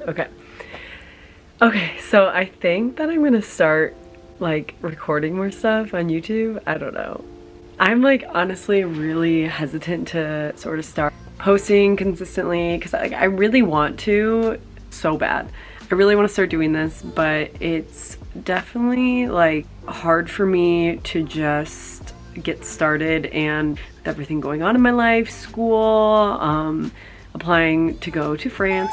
Okay. Okay, so I think that I'm gonna start like recording more stuff on YouTube. I don't know. I'm like honestly really hesitant to sort of start posting consistently because like I really want to so bad. I really want to start doing this, but it's definitely like hard for me to just get started, and with everything going on in my life, school, applying to go to France.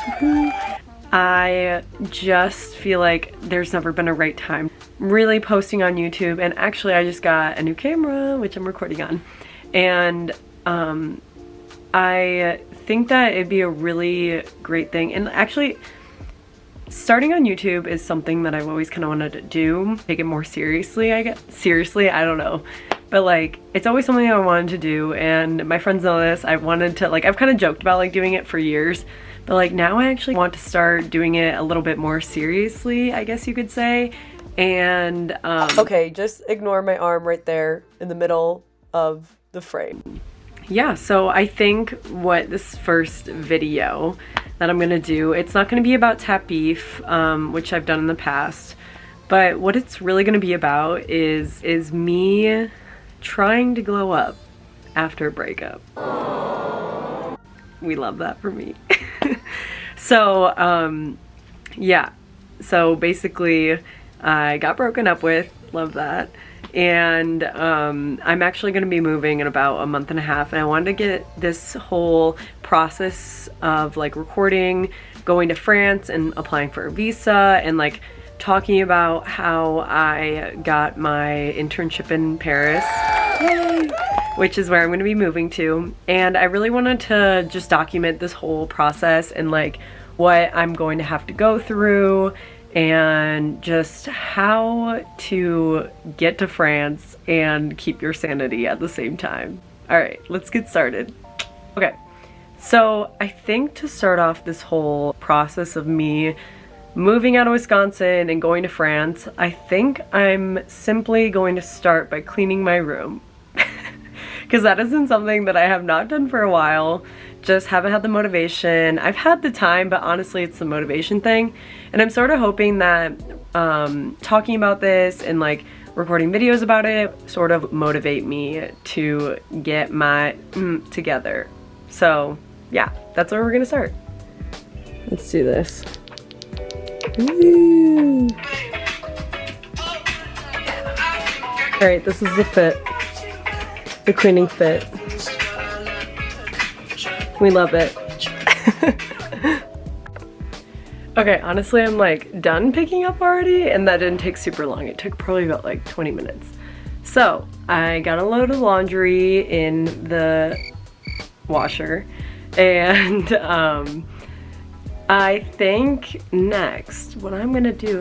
I just feel like there's never been a right time really posting on YouTube. And actually I just got a new camera, which I'm recording on. And I think that it'd be a really great thing. And actually starting on YouTube is something that I've always kind of wanted to do. Take it more seriously, I guess. Seriously, I don't know. But like, it's always something I wanted to do, and my friends know this. I wanted to, like, I've kind of joked about like doing it for years, but like now I actually want to start doing it a little bit more seriously, I guess you could say. And okay, just ignore my arm right there in the middle of the frame. Yeah, so I think what this first video that I'm gonna do, it's not gonna be about TAPIF, which I've done in the past, but what it's really gonna be about is me trying to glow up after a breakup. We love that for me. So, yeah. So basically, I got broken up with, love that. And I'm actually going to be moving in about a month and a half, and I wanted to get this whole process of like recording, going to France and applying for a visa, and like talking about how I got my internship in Paris, yay, which is where I'm going to be moving to. And I really wanted to just document this whole process and like what I'm going to have to go through, and just how to get to France and keep your sanity at the same time. All right, let's get started. Okay, so I think to start off this whole process of me moving out of Wisconsin and going to France, I think I'm simply going to start by cleaning my room. Because that isn't something that I have not done for a while. Just haven't had the motivation. I've had the time, but honestly it's the motivation thing. And I'm sort of hoping that talking about this and like recording videos about it sort of motivate me to get my together. So yeah, that's where we're gonna start. Let's do this. Woo. All right, this is the fit. The cleaning fit. We love it. Okay, honestly, I'm like done picking up already, and that didn't take super long. It took probably about like 20 minutes. So I got a load of laundry in the washer, and I think next what I'm gonna do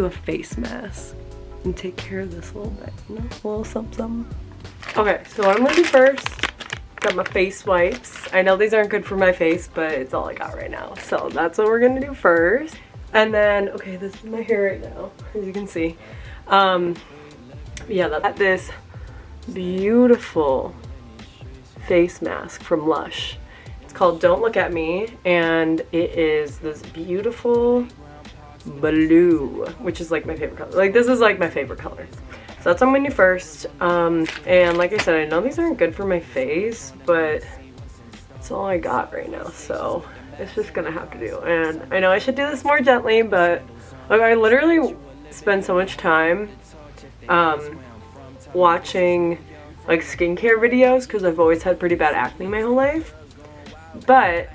a face mask and take care of this a little bit, you know, a little something, something. Okay, so what I'm gonna do first, got my face wipes. I know these aren't good for my face, but it's all I got right now. So that's what we're gonna do first. And then, okay, this is my hair right now, as you can see. Yeah, got this beautiful face mask from Lush. It's called Don't Look at Me, and it is this beautiful blue, which is like my favorite color. Like, this is like my favorite color. So that's what I'm gonna do first. And like I said, I know these aren't good for my face, but it's all I got right now, so it's just gonna have to do. And I know I should do this more gently, but like I literally spend so much time watching like skincare videos because I've always had pretty bad acne my whole life. But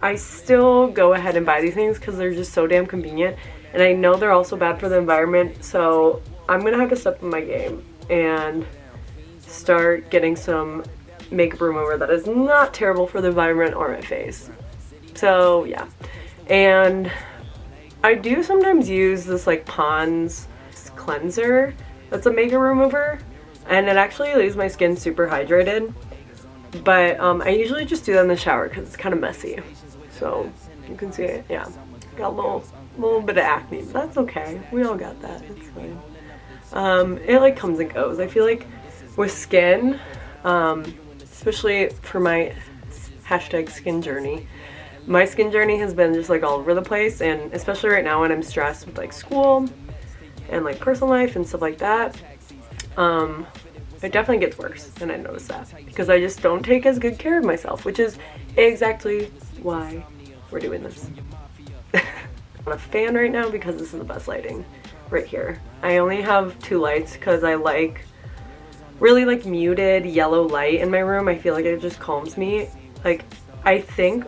I still go ahead and buy these things because they're just so damn convenient. And I know they're also bad for the environment, so I'm gonna have to step up my game and start getting some makeup remover that is not terrible for the environment or my face. So yeah, and I do sometimes use this like Pond's cleanser that's a makeup remover, and it actually leaves my skin super hydrated. But I usually just do that in the shower because it's kind of messy. So you can see it, yeah, got a little bit of acne, but that's okay. We all got that, it's fine. It like comes and goes. I feel like with skin, especially for my hashtag skin journey, my skin journey has been just like all over the place, and especially right now when I'm stressed with like school and like personal life and stuff like that, it definitely gets worse, and I notice that because I just don't take as good care of myself, which is exactly why we're doing this. I'm on a fan right now because this is the best lighting right here. I only have 2 lights because I like really like muted yellow light in my room. I feel like it just calms me. Like, I think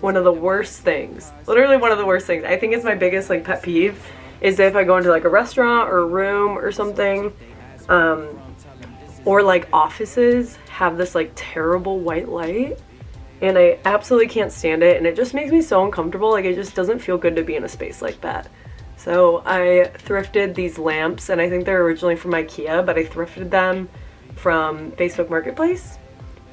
one of the worst things, literally one of the worst things, I think it's my biggest like pet peeve, is if I go into like a restaurant or a room or something, or like offices have this like terrible white light, and I absolutely can't stand it, and it just makes me so uncomfortable. Like, it just doesn't feel good to be in a space like that. So I thrifted these lamps, and I think they're originally from IKEA, but I thrifted them from Facebook Marketplace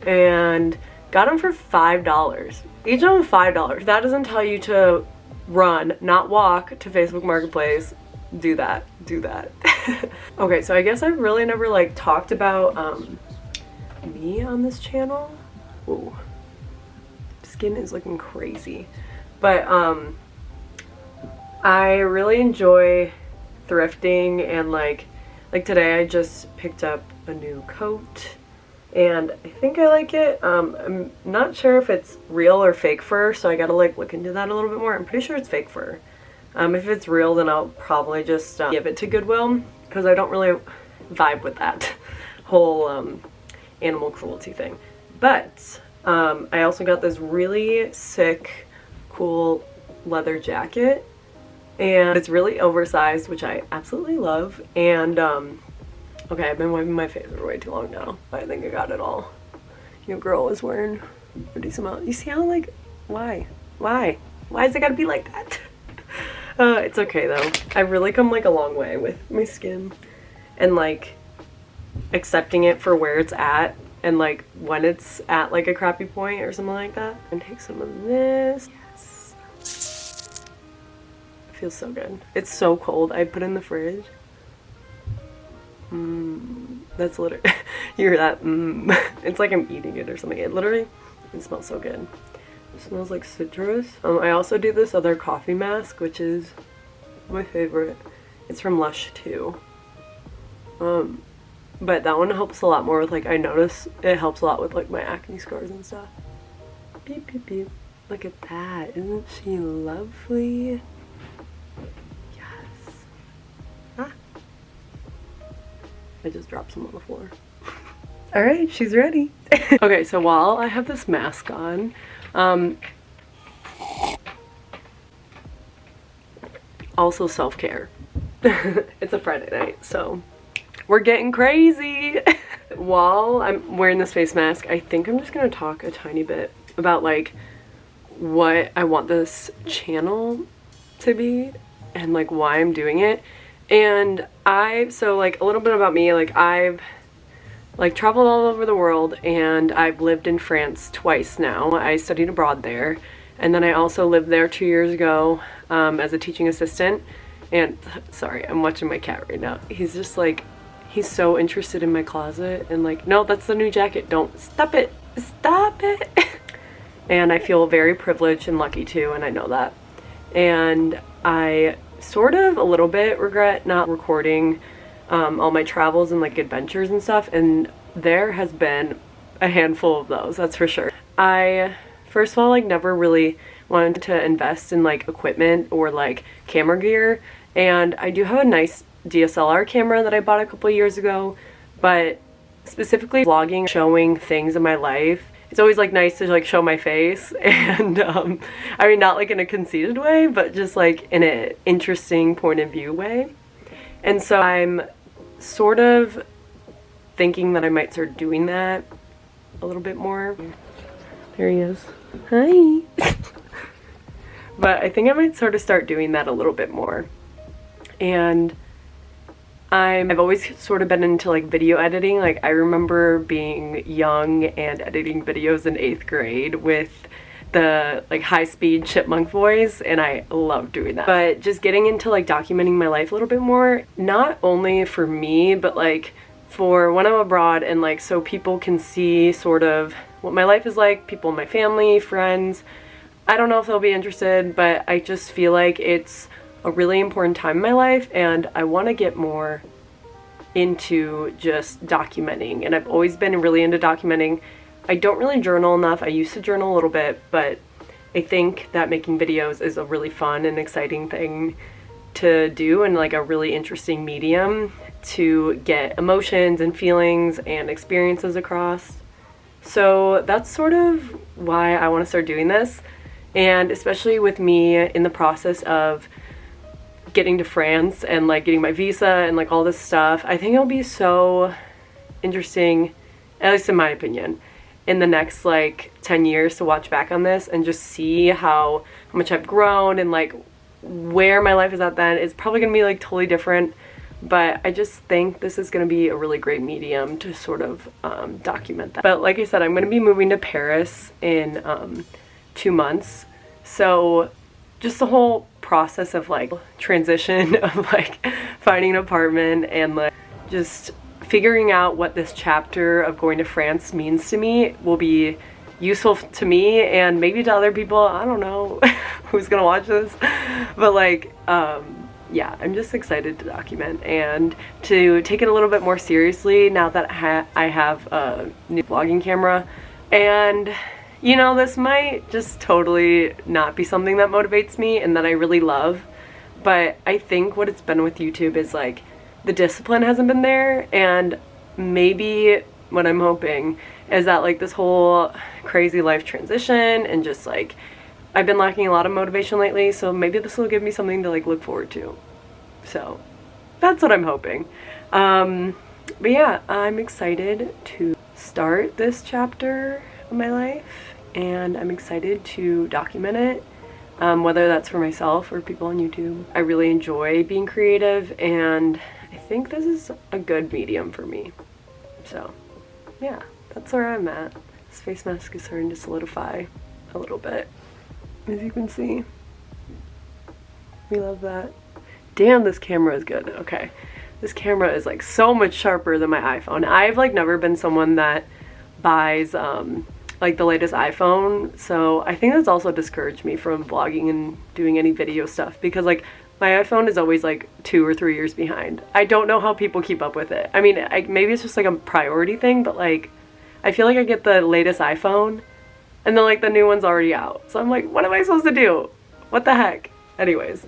and got them for $5. Each of them $5. That doesn't tell you to run, not walk to Facebook Marketplace. Do that. Do that. Okay, so I guess I've really never like talked about me on this channel. Ooh. Skin is looking crazy. But I really enjoy thrifting, and like today I just picked up a new coat and I think I like it. I'm not sure if it's real or fake fur, so I gotta like look into that a little bit more. I'm pretty sure it's fake fur. If it's real, then I'll probably just give it to Goodwill, because I don't really vibe with that whole animal cruelty thing. But I also got this really sick, cool leather jacket, and it's really oversized, which I absolutely love. And okay, I've been wiping my face for way too long now, but I think I got it all. Your girl is wearing a decent amount. You see how, like, why is it gotta be like that? It's okay though. I've really come like a long way with my skin, and like accepting it for where it's at, and like when it's at like a crappy point or something like that. And take some of this. Yes. It feels so good. It's so cold. I put it in the fridge. That's literally, you hear that? It's like I'm eating it or something. It smells so good. It smells like citrus. I also do this other coffee mask, which is my favorite. It's from Lush too. But that one helps a lot more with, like, I notice it helps a lot with like my acne scars and stuff. Beep beep beep. Look at that. Isn't she lovely? Yes. Ah. I just dropped some on the floor. All right, she's ready. Okay, so while I have this mask on, also self-care. It's a Friday night, so we're getting crazy. While I'm wearing this face mask, I think I'm just gonna talk a tiny bit about like what I want this channel to be and like why I'm doing it. And so like a little bit about me, like I've like traveled all over the world, and I've lived in France twice now. I studied abroad there, and then I also lived there 2 years ago as a teaching assistant. And sorry, I'm watching my cat right now. He's just like, he's so interested in my closet, and like, no, that's the new jacket, don't, stop it, stop it. And I feel very privileged and lucky too, and I know that. And I sort of a little bit regret not recording all my travels and like adventures and stuff, and there has been a handful of those, that's for sure. I first of all like never really wanted to invest in like equipment or like camera gear, and I do have a nice DSLR camera that I bought a couple years ago, but specifically vlogging, showing things in my life, it's always like nice to like show my face, and I mean, not like in a conceited way, but just like in an interesting point of view way. And so I'm sort of thinking that I might start doing that a little bit more. There he is. Hi. But I think I might sort of start doing that a little bit more. And I've always sort of been into like video editing. Like I remember being young and editing videos in 8th grade with the like high-speed chipmunk voice, and I love doing that. But just getting into like documenting my life a little bit more, not only for me, but like for when I'm abroad, and like so people can see sort of what my life is like, people in my family, friends, I don't know if they'll be interested, but I just feel like it's a really important time in my life and I want to get more into just documenting, and I've always been really into documenting. I don't really journal enough. I used to journal a little bit, but I think that making videos is a really fun and exciting thing to do and like a really interesting medium to get emotions and feelings and experiences across. So that's sort of why I want to start doing this, and especially with me in the process of getting to France and like getting my visa and like all this stuff, I think it'll be so interesting, at least in my opinion, in the next like 10 years to watch back on this and just see how much I've grown and like where my life is at then. It's probably gonna be like totally different, but I just think this is gonna be a really great medium to sort of document that. But like I said, I'm gonna be moving to Paris in 2 months, so just the whole process of like transition of like finding an apartment and like just figuring out what this chapter of going to France means to me will be useful to me and maybe to other people. I don't know who's gonna watch this, but like yeah, I'm just excited to document and to take it a little bit more seriously now that I have a new vlogging camera. And you know, this might just totally not be something that motivates me and that I really love, but I think what it's been with YouTube is like the discipline hasn't been there, and maybe what I'm hoping is that like this whole crazy life transition and just like I've been lacking a lot of motivation lately, so maybe this will give me something to like look forward to. So that's what I'm hoping. But yeah, I'm excited to start this chapter of my life and I'm excited to document it, whether that's for myself or people on YouTube. I really enjoy being creative and I think this is a good medium for me. So yeah, that's where I'm at. This face mask is starting to solidify a little bit, as you can see. We love that. Damn, this camera is good. Okay, this camera is like so much sharper than my iPhone. I've like never been someone that buys like the latest iPhone, so I think that's also discouraged me from vlogging and doing any video stuff, because like my iPhone is always like 2 or 3 years behind. I don't know how people keep up with it. I mean, maybe it's just like a priority thing, but like I feel like I get the latest iPhone and then like the new one's already out, so I'm like, what am I supposed to do? What the heck? Anyways,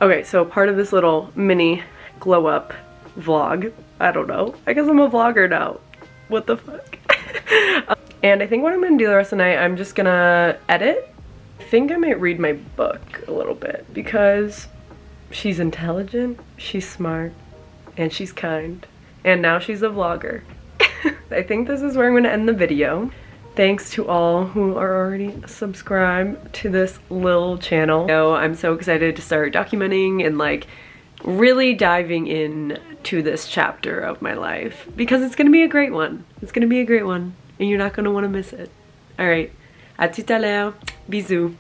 okay, so part of this little mini glow up vlog, I don't know, I guess I'm a vlogger now. What the fuck? And I think what I'm gonna do the rest of the night, I'm just gonna edit. I think I might read my book a little bit because she's intelligent, she's smart, and she's kind. And now she's a vlogger. I think this is where I'm gonna end the video. Thanks to all who are already subscribed to this little channel. So I'm so excited to start documenting and like really diving in to this chapter of my life because it's gonna be a great one. It's gonna be a great one and you're not gonna wanna miss it. All right, à tout à l'heure, bisous.